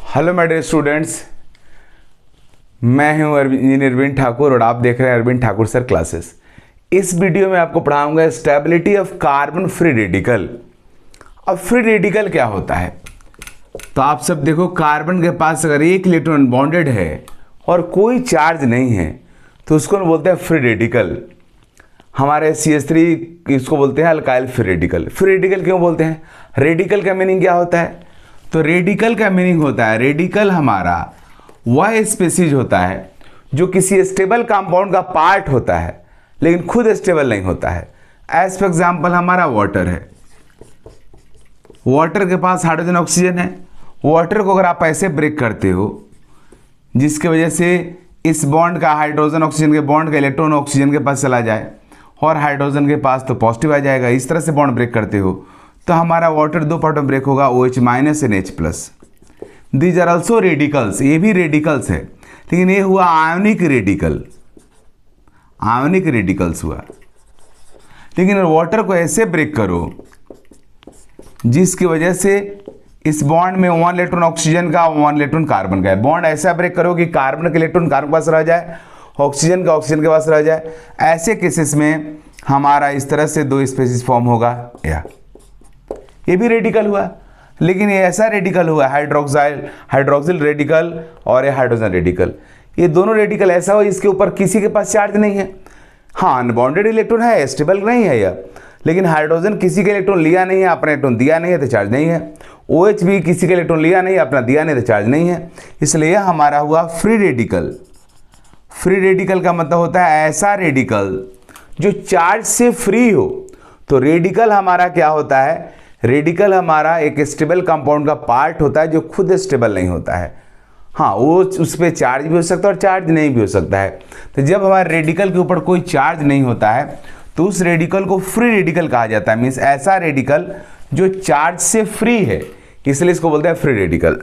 Hello my dear students, मैं हूं engineer Arvind Thakur और आप देख रहे हैं अरविंद ठाकुर सर क्लासेस। इस वीडियो में आपको पढ़ाऊंगा stability of carbon free radical. अब फ्री रेडिकल क्या होता है, तो आप सब देखो, कार्बन के पास अगर एक इलेक्ट्रॉन बॉन्डेड है और कोई चार्ज नहीं है तो उसको बोलते हैं फ्री रेडिकल। हमारे CH3 इसको बोलते हैं alkyl free radical. Free radical क्यों बोलते हैं? रेडिकल का मीनिंग क्या होता है? तो रेडिकल का मीनिंग होता है, रेडिकल हमारा वह स्पीसीज होता है जो किसी स्टेबल कंपाउंड का पार्ट होता है लेकिन खुद स्टेबल नहीं होता है। एज फॉर एग्जांपल हमारा वाटर है, वाटर के पास हाइड्रोजन ऑक्सीजन है। वाटर को अगर आप ऐसे ब्रेक करते हो जिसकी वजह से इस बॉन्ड का, हाइड्रोजन ऑक्सीजन के बॉन्ड का इलेक्ट्रॉन ऑक्सीजन के पास चला जाए और हाइड्रोजन के पास तो पॉजिटिव आ जाएगा, इस तरह से बॉन्ड ब्रेक करते हो तो हमारा वाटर दो पार्ट में ब्रेक होगा, OH- and H+। These are also radicals, ये भी रेडिकल्स है लेकिन ये हुआ आयोनिक रेडिकल, आयोनिक रेडिकल्स हुआ। लेकिन वाटर को ऐसे ब्रेक करो जिसकी वजह से इस बॉन्ड में 1 इलेक्ट्रॉन ऑक्सीजन का 1 इलेक्ट्रॉन कार्बन का है, बॉन्ड ऐसा ब्रेक करो कि कार्बन का इलेक्ट्रॉन कार्बन के पास रह जाए, ऑक्सीजन का ऑक्सीजन के पास रह जाए। ऐसे केसेस में हमारा इस तरह से दो स्पीसीज फॉर्म होगा, या ये भी रेडिकल हुआ। लेकिन ये ऐसा रेडिकल हुआ, हाइड्रोक्सिल रेडिकल और ये हाइड्रोजन रेडिकल, ये दोनों रेडिकल ऐसा हुआ इसके ऊपर किसी के पास चार्ज नहीं है। हाँ, अनबॉन्डेड इलेक्ट्रॉन है, स्टेबल नहीं है यह, लेकिन हाइड्रोजन किसी के इलेक्ट्रॉन लिया नहीं है, अपना इलेक्ट्रॉन दिया नहीं है तो चार्ज नहीं है। OH भी किसी के इलेक्ट्रॉन लिया नहीं है, अपना दिया नहीं तो चार्ज नहीं है, इसलिए हमारा हुआ फ्री रेडिकल। फ्री रेडिकल का मतलब होता है ऐसा रेडिकल जो चार्ज से फ्री हो। तो रेडिकल हमारा क्या होता है? रेडिकल हमारा एक स्टेबल कंपाउंड का पार्ट होता है जो खुद स्टेबल नहीं होता है। हाँ, वो उस पर चार्ज भी हो सकता है और चार्ज नहीं भी हो सकता है। तो जब हमारे रेडिकल के ऊपर कोई चार्ज नहीं होता है तो उस रेडिकल को फ्री रेडिकल कहा जाता है। मीन्स ऐसा रेडिकल जो चार्ज से फ्री है, इसलिए इसको बोलते हैं फ्री रेडिकल।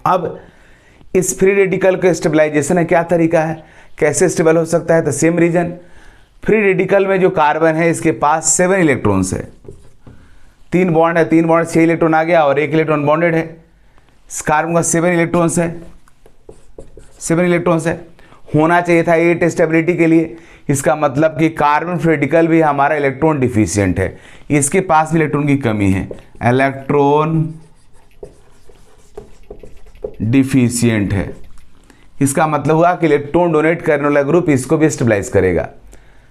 अब इस फ्री रेडिकल का स्टेबलाइजेशन है, क्या तरीका है, कैसे स्टेबल हो सकता है? तो सेम रीजन, फ्री रेडिकल में जो कार्बन है इसके पास 7 इलेक्ट्रॉन्स है, 3 बॉन्ड है, 3 बॉन्ड 6 इलेक्ट्रॉन आ गया और 1 इलेक्ट्रॉन बॉन्डेड है। इस कार्बन का 7 इलेक्ट्रॉन्स है, 7 इलेक्ट्रॉन्स है, होना चाहिए था 8 स्टेबिलिटी के लिए। इसका मतलब कि कार्बन फ्री रेडिकल भी हमारा इलेक्ट्रॉन डिफिशिएंट है, इसके पास भी इलेक्ट्रॉन की कमी है, इलेक्ट्रॉन डिफिशिएंट है। इसका मतलब हुआ कि इलेक्ट्रॉन डोनेट करने वाला ग्रुप इसको भी स्टेबलाइज करेगा,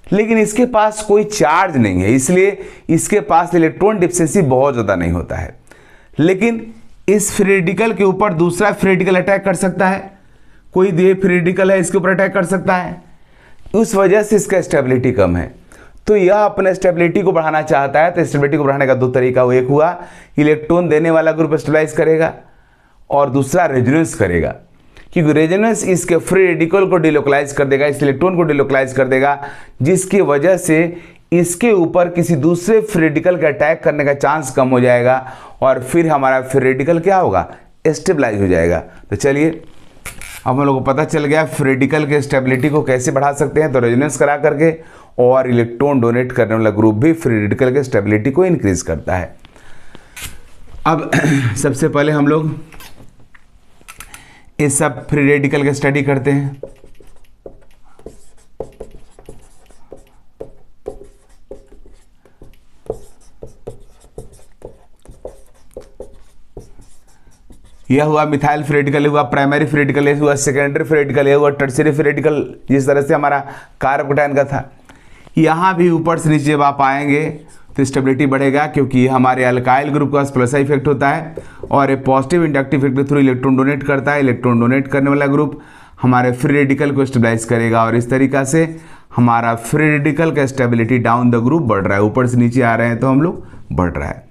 लेकिन इसके पास कोई चार्ज नहीं है, इसलिए इसके पास इलेक्ट्रॉन डिफिशिएंसी बहुत ज़्यादा नहीं होता है। लेकिन इस फ्री रेडिकल के ऊपर दूसरा फ्री रेडिकल अटैक कर सकता है, कोई फ्री रेडिकल है इसके ऊपर अटैक कर सकता है, उस वजह से इसका स्टेबिलिटी कम है। तो यह अपने स्टेबिलिटी को बढ़ाना चाहता है, तो स्टेबिलिटी को बढ़ाने का 2 तरीका, एक हुआ इलेक्ट्रॉन देने वाला ग्रुप स्टेबलाइज करेगा और दूसरा रेजोनेंस करेगा, क्योंकि रेजोनेंस इसके फ्री रेडिकल को डिलोकलाइज कर देगा, इस इलेक्ट्रॉन को डिलोकलाइज कर देगा, जिसकी वजह से इसके ऊपर किसी दूसरे फ्री रेडिकल का अटैक करने का चांस कम हो जाएगा और फिर हमारा फ्री रेडिकल क्या होगा? स्टेबलाइज हो जाएगा। तो चलिए, अब हम लोग को पता चल गया फ्री रेडिकल के स्टेबिलिटी को कैसे बढ़ा सकते हैं। तो रेजोनेंस करा करके और इलेक्ट्रॉन डोनेट करने वाला ग्रुप भी फ्री रेडिकल के स्टेबिलिटी को इंक्रीज करता है। अब सबसे पहले हम लोग इस सब फ्री रेडिकल का स्टडी करते हैं। यह हुआ मिथाइल फ्री रेडिकल, हुआ प्राइमरी फ्री रेडिकल, यह हुआ सेकेंडरी फ्री रेडिकल, यह हुआ टर्शियरी फ्री रेडिकल, जिस तरह से हमारा कार्बोकैटायन का था। यहाँ भी ऊपर से नीचे जब आप आएंगे तो स्टेबिलिटी बढ़ेगा, क्योंकि हमारे अल्काइल ग्रुप का प्लस इफेक्ट होता है और एक पॉजिटिव इंडक्टिव इफेक्ट के थ्रू इलेक्ट्रॉन डोनेट करता है। इलेक्ट्रॉन डोनेट करने वाला ग्रुप हमारे फ्री रेडिकल को स्टेबलाइज करेगा और इस तरीका से हमारा फ्री रेडिकल का स्टेबिलिटी डाउन द ग्रुप बढ़ रहा है, ऊपर से नीचे आ रहे हैं तो हम लोग बढ़ रहा है।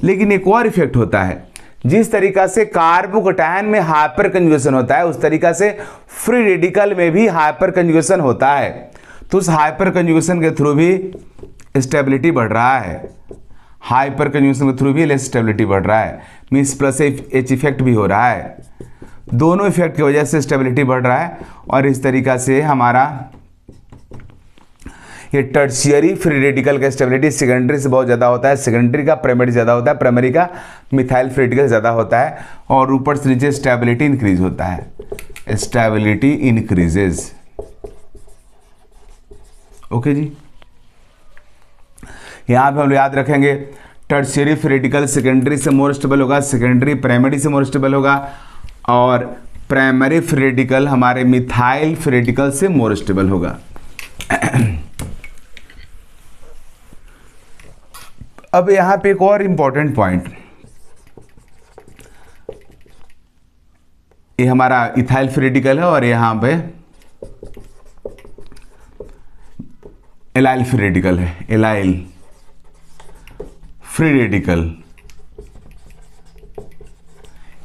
लेकिन एक और इफेक्ट होता है, जिस तरीका से कार्बोकैटायन में हाइपर कंजुगेशन होता है उस तरीका से फ्री रेडिकल में भी हाइपर कंजुगेशन होता है। तो उस हाइपर कंजुगेशन के थ्रू भी स्टेबिलिटी बढ़ रहा है, हाइपर कंजुगेशन के थ्रू भी स्टेबिलिटी बढ़ रहा है, मीन्स प्लस H इफेक्ट भी हो रहा है। दोनों इफेक्ट की वजह से स्टेबिलिटी बढ़ रहा है और इस तरीका से हमारा ये टर्शियरी फ्री रेडिकल का स्टेबिलिटी सेकेंडरी से बहुत ज़्यादा होता है, सेकेंडरी का प्राइमरी ज़्यादा होता है, प्राइमरी का मिथाइल फ्री रेडिकल ज़्यादा होता है, और ऊपर से नीचे स्टेबिलिटी इंक्रीज होता है, स्टेबिलिटी इंक्रीजेज। ओके जी, यहाँ पे हम याद रखेंगे टर्शियरी फ्री रेडिकल सेकेंडरी से मोर स्टेबल होगा, सेकेंडरी प्राइमरी से मोर स्टेबल होगा, और प्राइमरी फ्री रेडिकल हमारे मिथाइल फ्री रेडिकल से मोर स्टेबल होगा। अब यहां पे एक और इंपॉर्टेंट पॉइंट, ये हमारा इथाइल फ्री रेडिकल है और यहां पे एलाइल फ्री रेडिकल है, allyl free radical.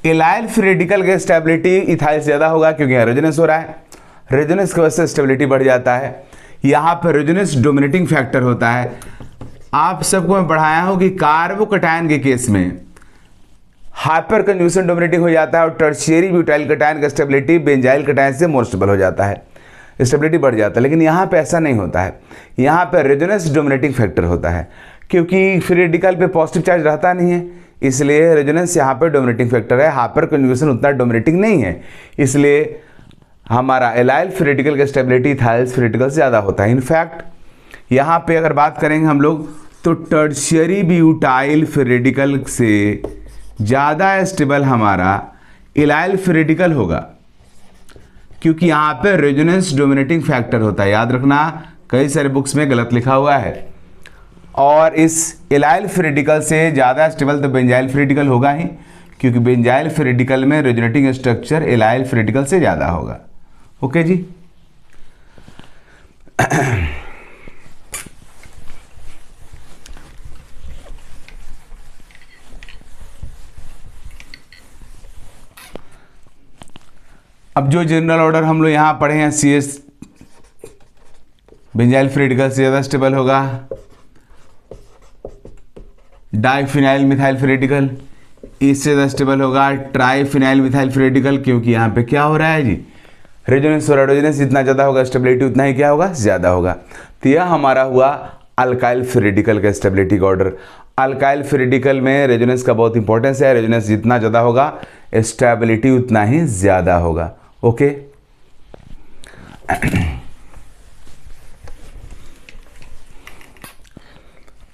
Allyl free radical का स्टेबिलिटी इथाइल से ज़्यादा होगा क्योंकि रेजोनेंस हो रहा है, रेजोनेंस की वजह से स्टेबिलिटी बढ़ जाता है। यहाँ पर रेजोनेंस डोमिनेटिंग फैक्टर होता है। आप सबको मैं पढ़ाया हूँ कि कार्बोकैटायन के केस में हाइपर कंजुगेशन डोमिनेटिंग हो जाता है और टर्शियरी ब्यूटाइल कैटायन का स्टेबिलिटी बेंजाइल कैटायन से मोर स्टेबल हो जाता है, स्टेबिलिटी बढ़ जाता है। लेकिन यहाँ पे ऐसा नहीं होता है, यहाँ पर रेजोनेंस डोमिनेटिंग फैक्टर होता है क्योंकि फ्री रेडिकल पे पॉजिटिव चार्ज रहता नहीं है, इसलिए रेजोनेंस यहाँ पर डोमिनेटिंग फैक्टर है, हाइपर कंजुगेशन उतना डोमिनेटिंग नहीं है, इसलिए हमारा एलाइल फ्री रेडिकल का स्टेबिलिटी इथाइल फ्री रेडिकल से ज़्यादा होता है। इनफैक्ट यहाँ पे अगर बात करेंगे हम लोग तो टर्शियरी ब्यूटाइल फ्री रेडिकल से ज़्यादा स्टेबल हमारा एलाइल फ्री रेडिकल होगा क्योंकि यहाँ पे रेजोनेंस डोमिनेटिंग फैक्टर होता है। याद रखना, कई सारे बुक्स में गलत लिखा हुआ है। और इस एलाइल फ्री रेडिकल से ज़्यादा स्टेबल तो बेंजाइल फ्री रेडिकल होगा ही क्योंकि बेंजाइल फ्री रेडिकल में resonating structure allyl free radical से ज़्यादा होगा। ओके जी। अब जो जनरल ऑर्डर हम लोग यहाँ पढ़े हैं, CS बेंजाइल फ्री रेडिकल से ज़्यादा स्टेबल होगा, डाइफिनाइल मिथाइल फ्री रेडिकल इससे ज़्यादा स्टेबल होगा, ट्राइफिनाइल मिथाइल फ्री रेडिकल, क्योंकि यहाँ पे क्या हो रहा है जी, रेजोनेंस और रेजोनेंस जितना ज़्यादा होगा स्टेबिलिटी उतना ही क्या होगा, ज़्यादा होगा। तो यह हमारा हुआ अल्काइल फ्री रेडिकल का स्टेबिलिटी का ऑर्डर। अल्काइल फ्री रेडिकल में रेजोनेंस का बहुत इंपॉर्टेंस है, रेजोनेंस जितना ज़्यादा होगा स्टेबिलिटी उतना ही ज़्यादा होगा। ओके।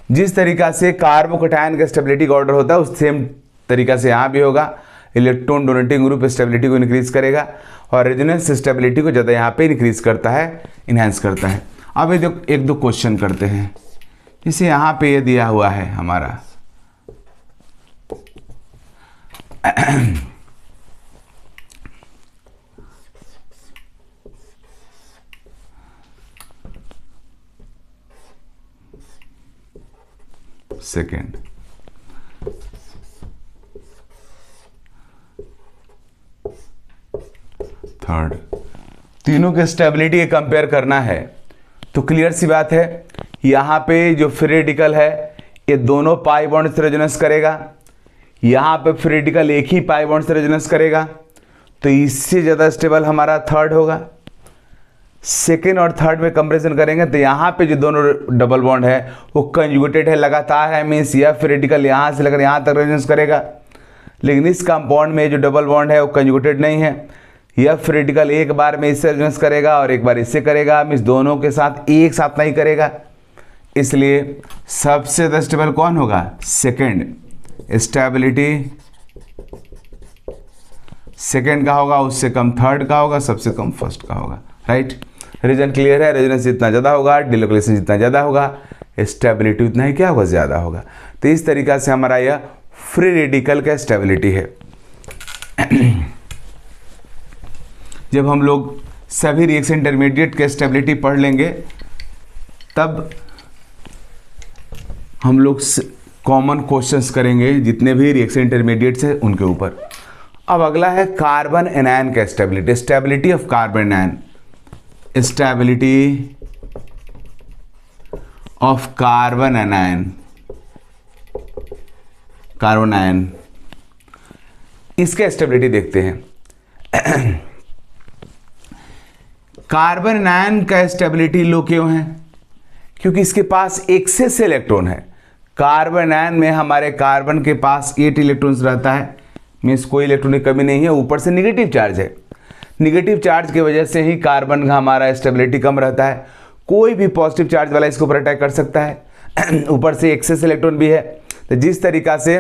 जिस तरीका से कार्बोकैटायन का स्टेबिलिटी का ऑर्डर होता है उस सेम तरीका से यहाँ भी होगा। इलेक्ट्रॉन डोनेटिंग ग्रुप स्टेबिलिटी को इंक्रीज करेगा और रेजोनेंस स्टेबिलिटी को ज़्यादा यहाँ पे इंक्रीज करता है, इन्हांस करता है। अब एक दो क्वेश्चन करते हैं। जैसे यहाँ पे ये दिया हुआ है हमारा सेकेंड, थर्ड, तीनों के स्टेबिलिटी कंपेयर करना है तो क्लियर सी बात है, यहाँ पे जो फ्री रेडिकल है ये दोनों पाई बॉन्ड से रेजोनेंस करेगा, यहाँ पे फ्री रेडिकल एक ही पाई बॉन्ड से रेजोनेंस करेगा, तो इससे ज़्यादा स्टेबल हमारा थर्ड होगा। सेकेंड और थर्ड में कंपैरिजन करेंगे तो यहाँ पे जो दोनों डबल बॉन्ड है वो कंजुगेटेड है, लगातार है, मीन्स यह फ्री रेडिकल यहाँ से लेकर यहाँ तक रेजोनेंस करेगा। लेकिन इस कंपाउंड में जो डबल बॉन्ड है वो कंजुगेटेड नहीं है, यह फ्री रेडिकल एक बार में इससे रेजोनेंस करेगा और एक बार इससे करेगा, मीन्स दोनों के साथ एक साथ नहीं करेगा। इसलिए सबसे ज़्यादा स्टेबल कौन होगा, सेकेंड। स्टेबिलिटी सेकेंड का होगा, उससे कम थर्ड का होगा, सबसे कम फर्स्ट का होगा। राइट, रीजन क्लियर है। रेजोनेंस जितना ज़्यादा होगा, डिलोकेशन जितना ज़्यादा होगा, स्टेबिलिटी उतना ही क्या होगा, ज़्यादा होगा। तो इस तरीका से हमारा यह फ्री रेडिकल का स्टेबिलिटी है। जब हम लोग सभी रिएक्शन इंटरमीडिएट के स्टेबिलिटी पढ़ लेंगे तब हम लोग कॉमन क्वेश्चंस करेंगे जितने भी रिएक्शन इंटरमीडिएट्स हैं उनके ऊपर। अब अगला है कार्बन एनायन का stability, stability of carbon anion, stability of carbon anion, carbon ion, इसका स्टेबिलिटी देखते हैं। कार्बन आयन का स्टेबिलिटी लो क्यों है, क्योंकि इसके पास एक्सेस इलेक्ट्रॉन है। कार्बन आयन में हमारे कार्बन के पास 8 इलेक्ट्रॉन्स रहता है, मीन्स कोई इलेक्ट्रॉन की कमी नहीं है, ऊपर से निगेटिव चार्ज है। निगेटिव चार्ज की वजह से ही कार्बन का हमारा स्टेबिलिटी कम रहता है। कोई भी पॉजिटिव चार्ज वाला इसके ऊपर अटैक कर सकता है। ऊपर से एक्सेस इलेक्ट्रॉन भी है। तो जिस तरीका से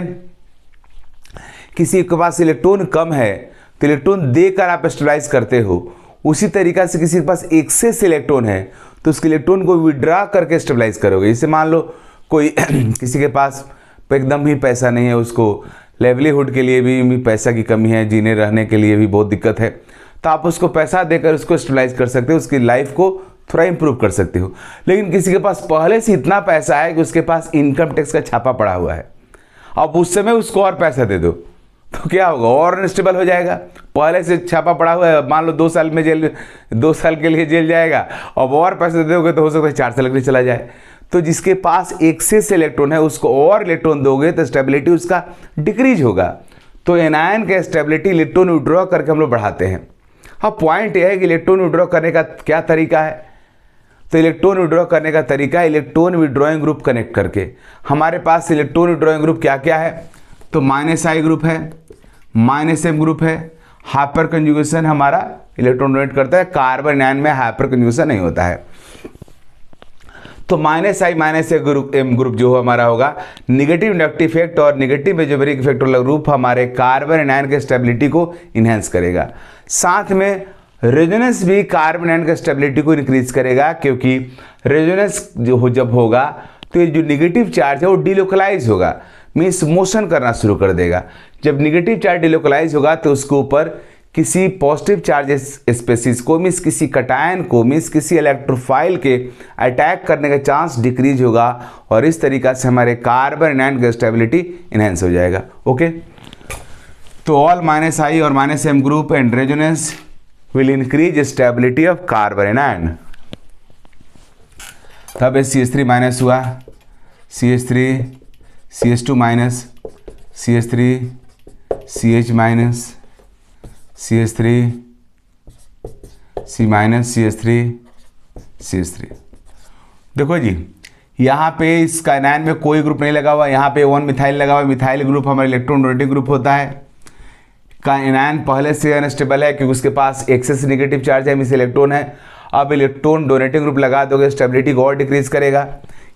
किसी के पास इलेक्ट्रॉन कम है तो इलेक्ट्रॉन देकर आप स्टेबलाइज करते हो, उसी तरीका से किसी के पास एक्सेस इलेक्ट्रॉन है तो उसके इलेक्ट्रॉन को विड्रा करके स्टेबलाइज करोगे। जैसे मान लो कोई किसी के पास एकदम ही पैसा नहीं है, उसको लेवलीहुड के लिए भी पैसा की कमी है, जीने रहने के लिए भी बहुत दिक्कत है, तो आप उसको पैसा देकर उसको स्टेबलाइज कर सकते हो, उसकी लाइफ को थोड़ा इंप्रूव कर सकते हो। लेकिन किसी के पास पहले से इतना पैसा है कि उसके पास इनकम टैक्स का छापा पड़ा हुआ है, अब उस समय उसको और पैसा दे दो तो क्या होगा, और अनस्टेबल हो जाएगा। पहले से छापा पड़ा हुआ है, मान लो 2 साल में जेल, 2 साल के लिए जेल जाएगा, अब और पैसे दे दोगे तो हो सकता है 4 साल के लिए चला जाए। तो जिसके पास एक्सेस इलेक्ट्रॉन है उसको और इलेक्ट्रॉन दोगे तो स्टेबिलिटी उसका डिक्रीज होगा। तो एनायन का स्टेबिलिटी इलेक्ट्रॉन विड्रॉ करके हम लोग बढ़ाते हैं। अब पॉइंट यह है कि इलेक्ट्रॉन विड्रॉ करने का क्या तरीका है। तो इलेक्ट्रॉन विड्रॉ करने का तरीका इलेक्ट्रॉन विड्रॉइंग ग्रुप कनेक्ट करके। हमारे पास इलेक्ट्रॉन विड्रॉइंग ग्रुप क्या क्या है, तो -I ग्रुप है, -M ग्रुप है। हाइपर कंजुगेशन हमारा इलेक्ट्रॉन डोनेट करता है, कार्बन आयन में हाइपर कंजुगेशन नहीं होता है। तो -I -M ग्रुप जो हमारा होगा निगेटिव इंडक्टिव इफेक्ट और निगेटिव मेजोमेरिक इफेक्ट वाला ग्रुप हमारे कार्बन आयन के स्टेबिलिटी को इन्हेंस करेगा। साथ में रेजोनेंस भी कार्बन आयन का स्टेबिलिटी को इंक्रीज करेगा, क्योंकि रेजोनेंस जो जब होगा तो ये जो निगेटिव चार्ज है वो डिलोकलाइज होगा, मीन्स मोशन करना शुरू कर देगा। जब निगेटिव चार्ज डिलोकलाइज होगा तो उसके ऊपर किसी पॉजिटिव चार्ज स्पेसीज को, मीन्स किसी कटायन को, मीन्स किसी इलेक्ट्रोफाइल के अटैक करने का चांस डिक्रीज होगा, और इस तरीका से हमारे कार्बन आयन का स्टेबिलिटी इनहेंस हो जाएगा। ओके, तो ऑल -I और -M group and resonance will increase stability of carbon ion. तब CH3 माइनस हुआ, CH3 CH2 minus, CH3 CH minus, CH3 C minus, CH3 CH3। देखो जी, यहाँ पे इस काइनाइन में कोई ग्रुप नहीं लगा हुआ, यहाँ पे 1 मिथाइल लगा हुआ। मिथाइल ग्रुप हमारा इलेक्ट्रॉन डोनेटिंग ग्रुप होता है। काइनाइन पहले से अनस्टेबल है क्योंकि उसके पास एक्सेस नेगेटिव चार्ज है, मिस इलेक्ट्रॉन है। अब इलेक्ट्रॉन डोनेटिंग ग्रुप लगा दोगे, स्टेबिलिटी को और डिक्रीज करेगा।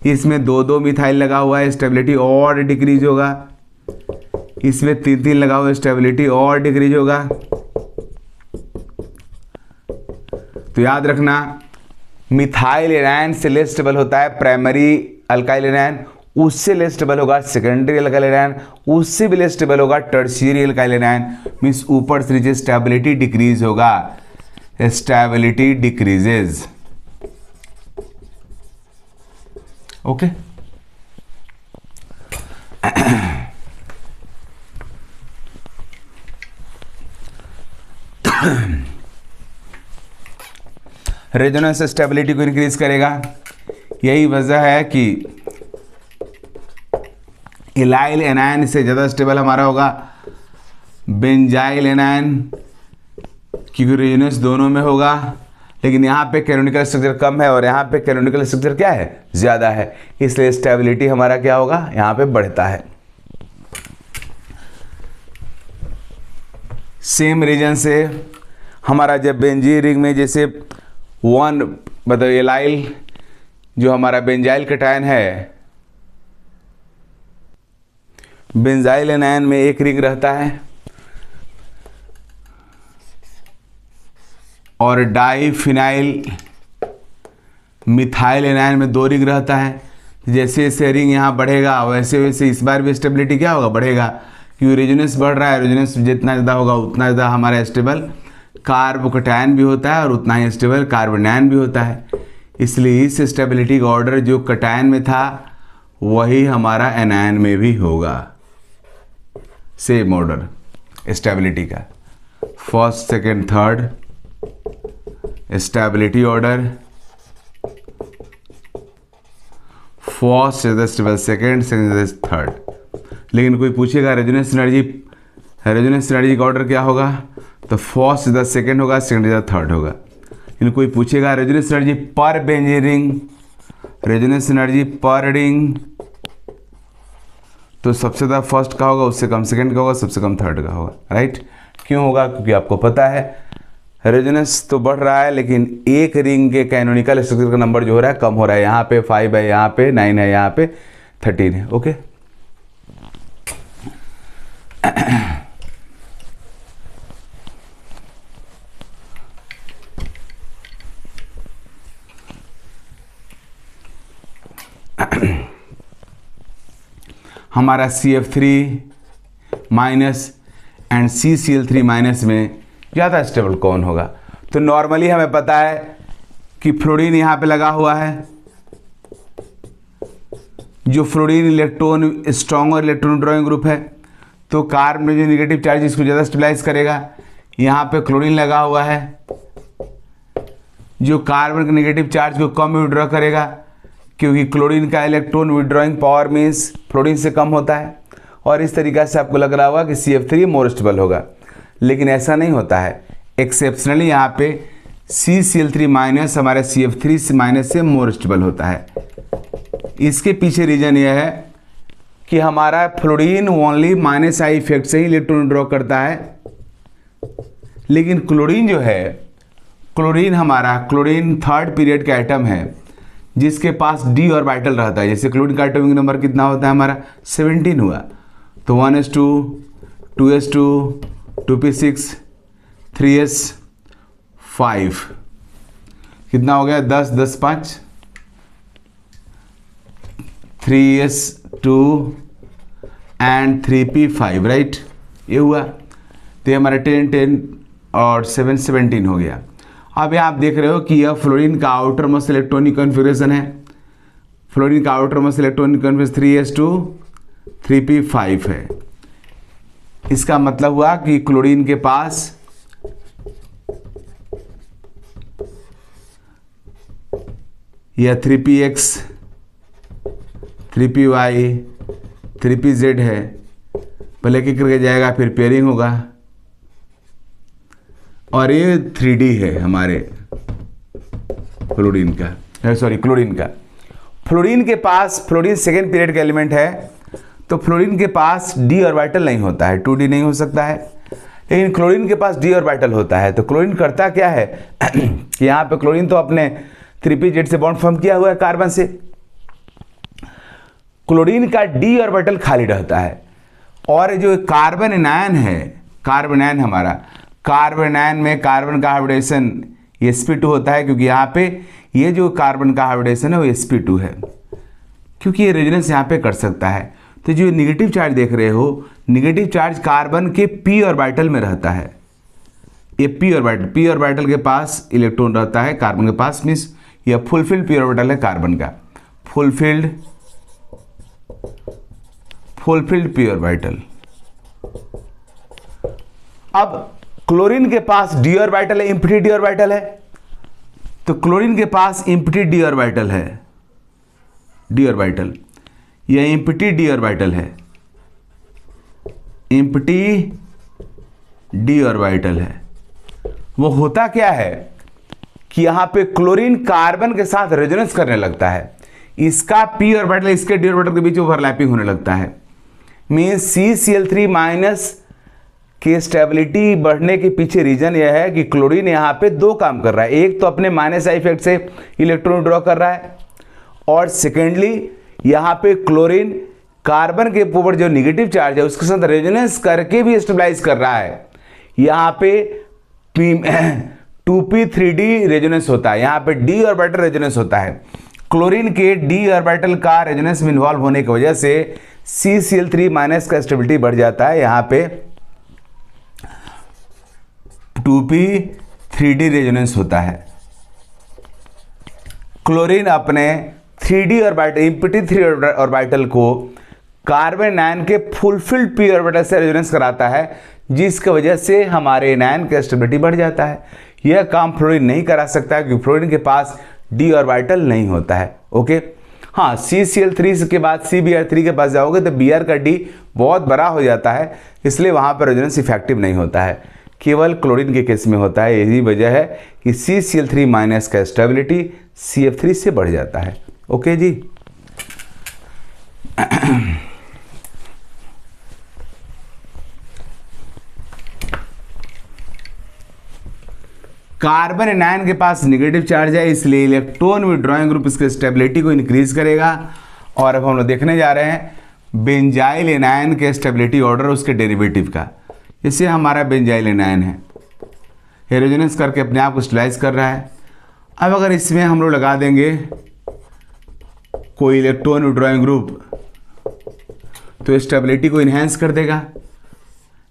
इसमें 2-2 मिथाइल लगा हुआ है, स्टेबिलिटी और डिक्रीज होगा। इसमें 3-3 लगा हुआ है, स्टेबिलिटी और डिक्रीज होगा। तो याद रखना, मिथाइल एनायन से लेस स्टेबल होता है प्राइमरी अल्काइल एनायन, उससे लेस स्टेबल होगा सेकेंडरी अल्काइल एनायन, उससे भी लेस स्टेबल होगा टर्शियरी अल्काइल एनायन। मीन्स ऊपर से नीचे स्टेबिलिटी डिक्रीज होगा, stability decreases. Okay, resonance stability को इंक्रीज करेगा। यही वजह है कि इलाइल एनायन से ज़्यादा स्टेबल हमारा होगा बेंजाइल एनायन, क्योंकि रेजोनेंस दोनों में होगा। लेकिन यहाँ पे कैनोनिकल स्ट्रक्चर कम है और यहाँ पे कैनोनिकल स्ट्रक्चर क्या है, ज़्यादा है, इसलिए स्टेबिलिटी हमारा क्या होगा, यहाँ पे बढ़ता है। सेम रीजन से हमारा जब बेंजीन रिंग में जैसे 1 मतलब एलाइल जो हमारा बेंजाइल कटायन है, बेंजाइल एनायन में 1 रिंग रहता है और डाईफिनाइल मिथाइल एनायन में 2 रिंग रहता है। जैसे जैसे रिंग यहाँ बढ़ेगा वैसे वैसे इस बार भी स्टेबिलिटी क्या होगा, बढ़ेगा, क्योंकि रेजोनेंस बढ़ रहा है। रेजोनेंस जितना ज़्यादा होगा उतना ज़्यादा हमारा स्टेबल कार्बोकटायन भी होता है और उतना ही स्टेबल कार्बोनायन भी होता है। इसलिए इस स्टेबिलिटी का ऑर्डर जो कटायन में था वही हमारा एनायन में भी होगा, सेम ऑर्डर स्टेबिलिटी का, first second third stability order, first is the stable second, second is third. लेकिन कोई पूछेगा रेजोनेंस एनर्जी का ऑर्डर क्या होगा, तो फर्स्ट इज द सेकेंड होगा, सेकेंड इज द थर्ड होगा। लेकिन कोई पूछेगा रेजोनेंस एनर्जी पर बेंजीन रिंग, रेजोनेंस एनर्जी पर रिंग, तो सबसे ज़्यादा फर्स्ट का होगा, उससे कम सेकंड का होगा, सबसे कम थर्ड का होगा, राइट। क्यों होगा? क्योंकि आपको पता है रेजोनेंस तो बढ़ रहा है लेकिन एक रिंग के कैनोनिकल स्ट्रक्चर का नंबर जो हो रहा है कम हो रहा है। यहाँ पे 5 है, यहाँ पे 9 है, यहाँ पे 13 है। ओके, हमारा CF3 minus and CCl3 minus में ज़्यादा स्टेबल कौन होगा? तो नॉर्मली हमें पता है कि फ्लोरीन यहाँ पे लगा हुआ है। जो फ्लोरीन इलेक्ट्रॉन स्ट्रॉन्ग और इलेक्ट्रॉन ड्रॉइंग ग्रुप है, तो कार्बन में जो निगेटिव चार्ज इसको ज़्यादा स्टेबलाइज करेगा। यहाँ पे क्लोरीन लगा हुआ है, जो कार्बन के नेगेटिव चार्ज को कम विड्रॉ करेगा, क्योंकि क्लोरीन का electron withdrawing power means fluorine से कम होता है। और इस तरीक़ा से आपको लग रहा होगा कि CF3 मोर स्टेबल होगा, लेकिन ऐसा नहीं होता है। एक्सेप्शनली यहाँ पे CCl3 माइनस हमारे CF3 से माइनस से मोर स्टेबल होता है। इसके पीछे रीज़न यह है कि हमारा fluorine only minus I effect से ही इलेक्ट्रॉन ड्रॉ करता है, लेकिन क्लोरीन जो है, क्लोरीन थर्ड पीरियड का एटम है जिसके पास d ऑर्बिटल रहता है। जैसे क्लोरीन का एटॉमिक नंबर कितना होता है हमारा? 17 हुआ, तो 1s2 2s2 2p6 3s5 कितना हो गया? 10 10 5 3s2 एंड 3p5, राइट। ये हुआ, तो ये हमारा 10 10 और 7 17 हो गया। अब यहाँ आप देख रहे हो कि यह फ्लोरीन का आउटर मोस्ट इलेक्ट्रॉनिक कॉन्फ़िगरेशन है। फ्लोरीन का outer most electronic configuration 3s2 3p5 है। इसका मतलब हुआ कि क्लोरीन के पास यह 3px 3py 3pz है, पहले क्या करके जाएगा, फिर पेयरिंग होगा, और ये 3D है हमारे क्लोरीन का। फ्लोरीन के पास, फ्लोरीन सेकेंड पीरियड का एलिमेंट है, तो फ्लोरीन के पास d ऑर्बिटल नहीं होता है, 2D नहीं हो सकता है, लेकिन क्लोरीन के पास d ऑर्बिटल होता है। तो क्लोरीन करता क्या है कि यहाँ पे क्लोरीन तो अपने 3pz से बॉन्ड फॉर्म किया हुआ है कार्बन से, क्लोरीन का d ऑर्बिटल खाली रहता है। और जो कार्बन एनायन है, कार्बन एनायन हमारा, कार्बन एनायन में कार्बन का हाइब्रिडेशन sp2 होता है, क्योंकि यहाँ पे ये जो कार्बन का हाइब्रिडेशन है वो sp2 है, क्योंकि ये रेजोनेंस यहाँ पे कर सकता है। तो जो निगेटिव चार्ज देख रहे हो, निगेटिव चार्ज कार्बन के p ऑर्बिटल में रहता है। ये p ऑर्बिटल के पास इलेक्ट्रॉन रहता है, कार्बन के पास, मीन्स यह फुलफिल्ड p ऑर्बिटल है कार्बन का, फुलफिल्ड p ऑर्बिटल। अब क्लोरीन के पास d ऑर्बिटल है, एम्प्टी d ऑर्बिटल है, तो क्लोरीन के पास एम्प्टी d ऑर्बिटल है, d ऑर्बिटल, यह एम्प्टी d ऑर्बिटल है, एम्प्टी d ऑर्बिटल है। वो होता क्या है कि यहाँ पे क्लोरीन कार्बन के साथ रेजोनेंस करने लगता है, इसका p ऑर्बिटल इसके d ऑर्बिटल के बीच ओवरलैपिंग होने लगता है। मीन्स CCl3 माइनस की स्टेबिलिटी बढ़ने के पीछे रीजन यह है कि क्लोरीन यहाँ पे दो काम कर रहा है। एक तो अपने माइनस आई इफेक्ट से इलेक्ट्रॉन ड्रॉ कर रहा है, और सेकेंडली यहाँ पे क्लोरीन कार्बन के ऊपर जो निगेटिव चार्ज है उसके साथ रेजोनेंस करके भी स्टेबलाइज कर रहा है। यहाँ पे 2p3d रेजोनेंस होता है, यहाँ पे d ऑर्बिटल रेजोनेंस होता है। क्लोरीन के d ऑर्बिटल का रेजोनेंस में इन्वॉल्व होने की वजह से CCl3 माइनस का स्टेबिलिटी बढ़ जाता है, यहाँ पे 2p3d रेजोनेंस होता है। क्लोरीन अपने 3d ऑर्बिटल, एम्प्टी 3 ऑर्बिटल को कार्बन आयन के फुलफिल्ड p ऑर्बिटल से रेजोनेंस कराता है, जिसकी वजह से हमारे आयन का स्टेबिलिटी बढ़ जाता है। यह काम फ्लोरीन नहीं करा सकता क्योंकि फ्लोरीन के पास d ऑर्बिटल नहीं होता है। ओके, हाँ, CCl3 के बाद CBr3 के पास जाओगे तो Br का d बहुत बड़ा हो जाता है, इसलिए वहाँ पर रेजोनेंस इफेक्टिव नहीं होता है, केवल क्लोरीन के केस में होता है। यही वजह है कि CCl3 माइनस का स्टेबिलिटी CF3 से बढ़ जाता है। ओके जी। कार्बन एनायन के पास नेगेटिव चार्ज है, इसलिए इलेक्ट्रॉन विड्रॉइंग ग्रुप इसके स्टेबिलिटी को इंक्रीज करेगा। और अब हम लोग देखने जा रहे हैं बेंजाइल एनायन के स्टेबिलिटी ऑर्डर, उसके डेरिवेटिव का। इसे हमारा बेंजाइल एनायन है, हेलोजेनस करके अपने आप को स्टेबलाइज कर रहा है। अब अगर इसमें हम लोग लगा देंगे कोई इलेक्ट्रॉन विड्रॉइंग ग्रुप, तो स्टेबिलिटी को इन्हेंस कर देगा।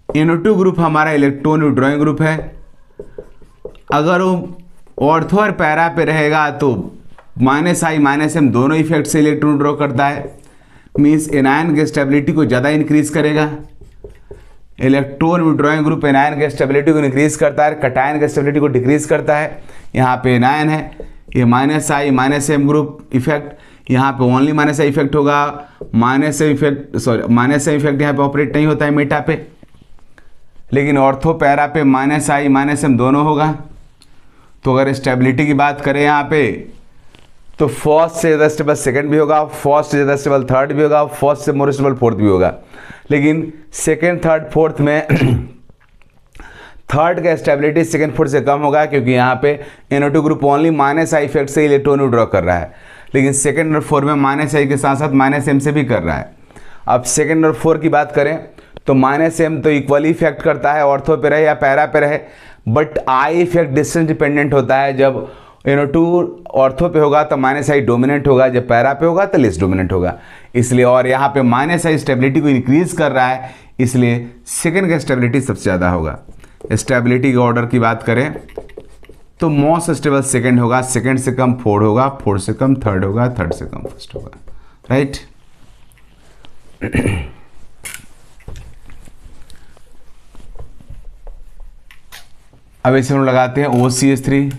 NO2 ग्रुप हमारा इलेक्ट्रॉन विड्रॉइंग ग्रुप है। अगर वो ऑर्थो और पैरा पे रहेगा तो -I -M दोनों इफेक्ट से इलेक्ट्रॉन ड्रॉ करता है, मीन्स एनायन के स्टेबिलिटी को ज़्यादा इंक्रीज करेगा। इलेक्ट्रॉन विड्रॉइंग ग्रुप एनायन के स्टेबिलिटी को इंक्रीज करता है, कटायन के स्टेबिलिटी को डिक्रीज करता है। यहाँ पे एनायन है, ये -I -M ग्रुप इफेक्ट, यहाँ पे ओनली -I इफेक्ट होगा, -M इफेक्ट यहाँ पे ऑपरेट नहीं होता है मेटा पे, लेकिन ऑर्थो पैरा पे -I -M दोनों होगा। तो अगर स्टेबिलिटी की बात करें यहाँ पे, तो फर्स्ट से ज़्यादा स्टेबल सेकंड भी होगा, फर्स्ट से ज़्यादा स्टेबल थर्ड भी होगा, फर्स्ट से मोर स्टेबल फोर्थ भी होगा। लेकिन सेकंड थर्ड फोर्थ में थर्ड का स्टेबिलिटी सेकंड फोर्थ से कम होगा, क्योंकि यहाँ पे NO2 group only -I effect से इलेक्ट्रॉन विड्रॉ कर रहा है, लेकिन सेकंड और फोर्थ में -I के साथ साथ -M से भी कर रहा है। अब सेकंड और फोर्थ की बात करें तो -M तो इक्वली इफेक्ट करता है, ऑर्थो पे रहे या पैरा पे रहे, but I effect distance dependent होता है। जब NO2 ऑर्थो पे होगा तो -I डोमिनेंट होगा, जब पैरा पे होगा तो लेस डोमिनेंट होगा, इसलिए। और यहाँ पे -I स्टेबिलिटी को इंक्रीज कर रहा है, इसलिए सेकंड का स्टेबिलिटी सबसे ज़्यादा होगा। स्टेबिलिटी के ऑर्डर की बात करें तो मोस्ट स्टेबल सेकंड होगा, सेकंड से कम फोर्थ होगा, फोर्थ से कम थर्ड होगा, थर्ड से कम फर्स्ट होगा, राइट। अब इसे हम लगाते हैं OCH3,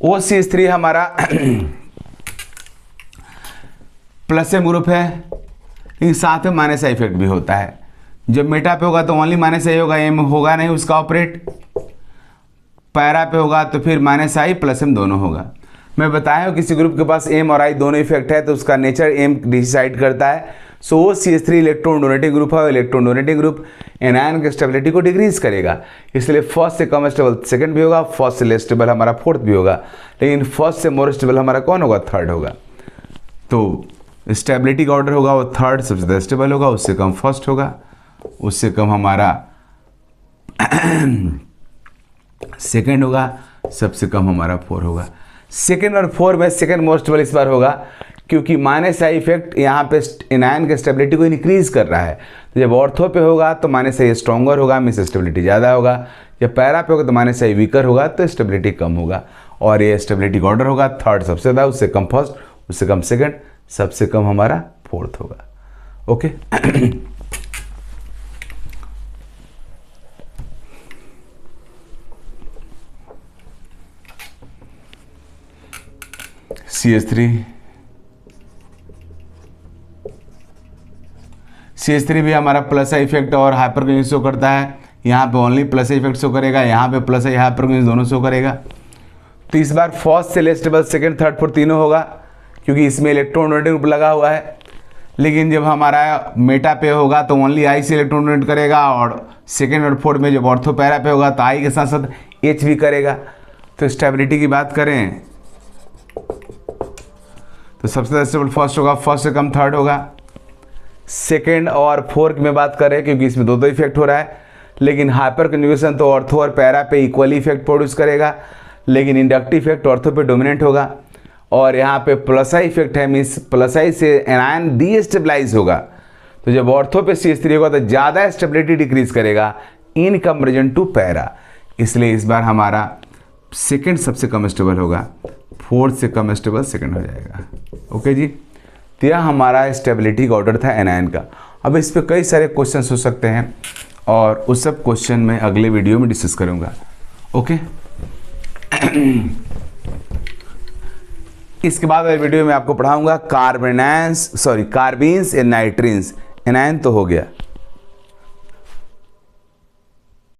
OCH3 हमारा +M ग्रुप है, लेकिन साथ में -I इफेक्ट भी होता है। जब मेटा पे होगा तो ओनली -I होगा, M होगा नहीं उसका ऑपरेट। पैरा पे होगा तो फिर -I +M दोनों होगा। मैं बताया हूँ किसी ग्रुप के पास M और I दोनों इफेक्ट है तो उसका नेचर M डिसाइड करता है। सो OCH3 इलेक्ट्रॉन डोनेटिंग ग्रुप है, इलेक्ट्रॉन डोनेटिंग ग्रुप एनायन के स्टेबिलिटी को डिक्रीज करेगा, इसलिए फर्स्ट से कम स्टेबल सेकंड भी होगा, फर्स्ट से लेस स्टेबल हमारा फोर्थ भी होगा, लेकिन फर्स्ट से मोर स्टेबल हमारा कौन होगा, थर्ड होगा। तो स्टेबिलिटी का ऑर्डर होगा वो थर्ड सबसे ज़्यादा स्टेबल होगा, उससे कम फर्स्ट होगा, उससे कम हमारा सेकंड होगा, सबसे कम हमारा फोर होगा। सेकंड और फोर में सेकंड मोस्ट स्टेबल इस बार होगा, क्योंकि -I इफेक्ट यहाँ पे एनायन के स्टेबिलिटी को इंक्रीज कर रहा है। तो जब ऑर्थो पे होगा तो -I स्ट्रॉन्गर होगा, मीन्स स्टेबिलिटी ज़्यादा होगा। जब पैरा पे होगा तो -I वीकर होगा, तो स्टेबिलिटी कम होगा। और ये स्टेबिलिटी का ऑर्डर होगा थर्ड सबसे ज़्यादा, उससे कम फर्स्ट, उससे कम सेकंड, सबसे कम हमारा फोर्थ होगा। ओके CH3 भी हमारा +I इफेक्ट और हाइपरकन्वेंस शो करता है। यहाँ पे ओनली +I इफेक्ट शो करेगा, यहाँ पे +I हाइपरकन्वेंस दोनों शो करेगा। तो इस बार फर्स्ट से less stable second third fourth तीनों होगा, क्योंकि इसमें इलेक्ट्रॉन डोनेटिंग ग्रुप लगा हुआ है। लेकिन जब हमारा मेटा पे होगा तो ओनली I से इलेक्ट्रॉन डोनेट करेगा, और सेकंड और फोर्थ में जब ऑर्थो पैरा पे होगा तो I के साथ साथ H भी करेगा। तो स्टेबिलिटी की बात करें तो सबसे ज़्यादा स्टेबल फर्स्ट होगा, फर्स्ट से कम थर्ड होगा। सेकंड और फोर्थ में बात करें, क्योंकि इसमें दो इफेक्ट हो रहा है, लेकिन हाइपर कन्जुगेशन तो ऑर्थो और पैरा पे इक्वली इफेक्ट प्रोड्यूस करेगा, लेकिन इंडक्टिव इफेक्ट ऑर्थो पे डोमिनेंट होगा। और यहाँ पे +I इफेक्ट है, मीन्स +I से एनायन डीस्टेबलाइज होगा। तो जब ऑर्थो पे CH3 होगा तो ज़्यादा स्टेबिलिटी डिक्रीज करेगा इन कंपेरिजन टू पैरा, इसलिए इस बार हमारा सेकंड सबसे कम स्टेबल होगा, फोर्थ से कम स्टेबल सेकंड हो जाएगा। ओके जी, तो यह हमारा स्टेबिलिटी का ऑर्डर था एनायन का। अब इस पर कई सारे क्वेश्चंस हो सकते हैं, और उस सब क्वेश्चन मैं अगले वीडियो में डिस्कस करूँगा। ओके इसके बाद वाले वीडियो में आपको पढ़ाऊंगा कार्बीन्स एंड नाइट्रीन्स एनायन तो हो गया,